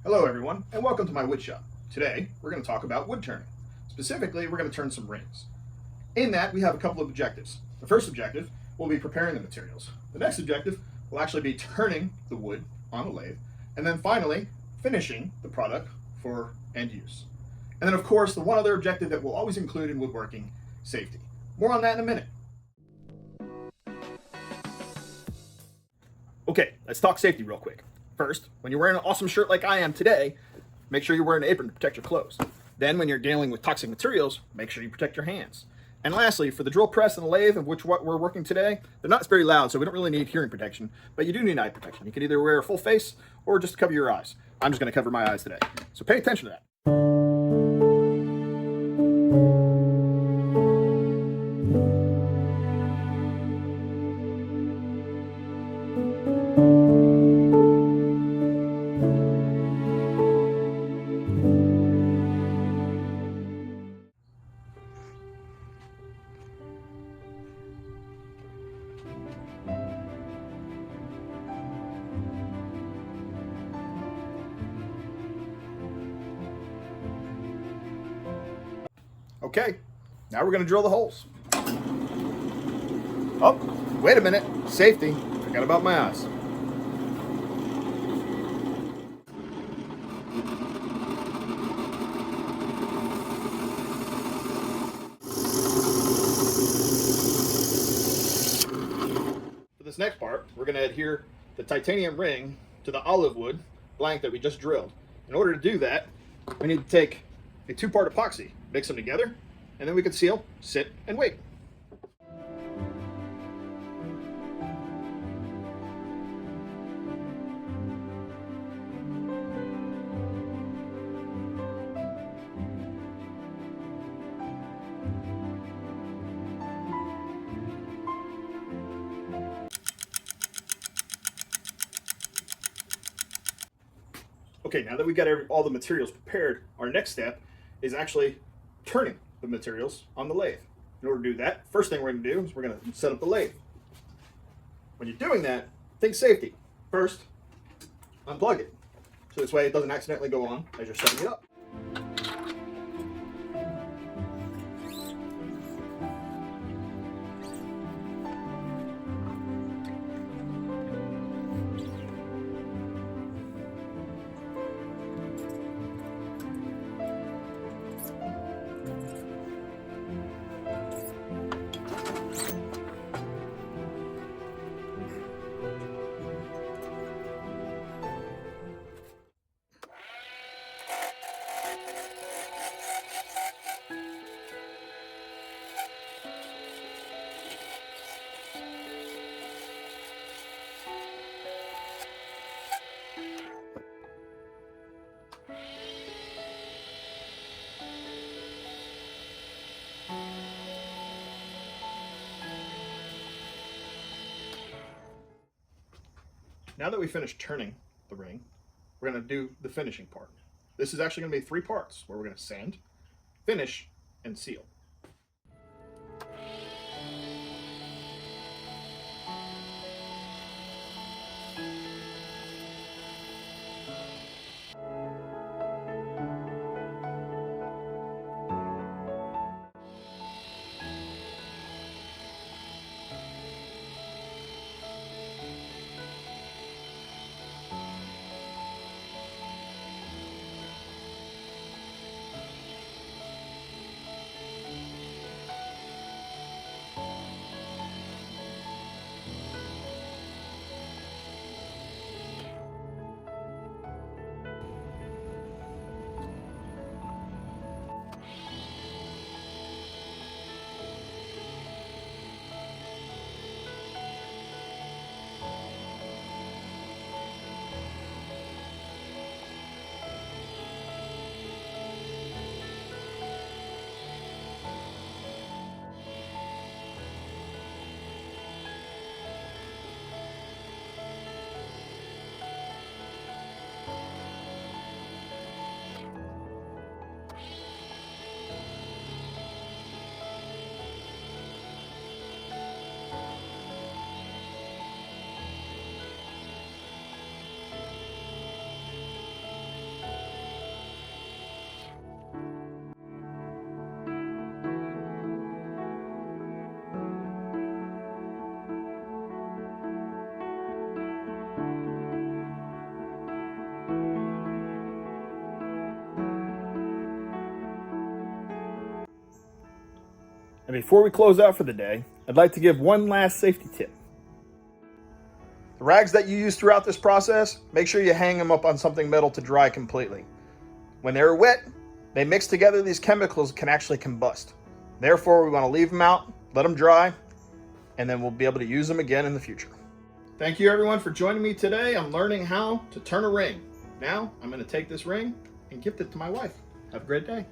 Hello everyone, and welcome to my wood shop. Today, we're going to talk about wood turning. Specifically, we're going to turn some rings. In that, we have a couple of objectives. The first objective will be preparing the materials. The next objective will actually be turning the wood on the lathe, and then finally, finishing the product for end use. And then of course, the one other objective that we'll always include in woodworking, safety. More on that in a minute. Okay, let's talk safety real quick. First, when you're wearing an awesome shirt like I am today, make sure you're wearing an apron to protect your clothes. Then when you're dealing with toxic materials, make sure you protect your hands. And lastly, for the drill press and the lathe of which what we're working today, they're not very loud, so we don't really need hearing protection, but you do need eye protection. You can either wear a full face or just cover your eyes. I'm just gonna cover my eyes today. So pay attention to that. Okay, now we're gonna drill the holes. Oh, wait a minute, safety, forgot about my eyes. For this next part, we're gonna adhere the titanium ring to the olive wood blank that we just drilled. In order to do that, we need to take a two-part epoxy, mix them together, and then we can seal, sit, and wait. Okay, now that we got all the materials prepared, our next step is actually turning the materials on the lathe. In order to do that, first thing we're going to do is we're going to set up the lathe. When you're doing that, think safety. First, unplug it, so this way it doesn't accidentally go on as you're setting it up. Now that we finished turning the ring, we're going to do the finishing part. This is actually going to be 3 parts where we're going to sand, finish, and seal. before we close out for the day, I'd like to give one last safety tip. The rags that you use throughout this process, make sure you hang them up on something metal to dry completely. When they're wet, they mix together, these chemicals can actually combust. Therefore, we want to leave them out, let them dry, and then we'll be able to use them again in the future. Thank you everyone for joining me today. I'm learning how to turn a ring. Now, I'm going to take this ring and gift it to my wife. Have a great day.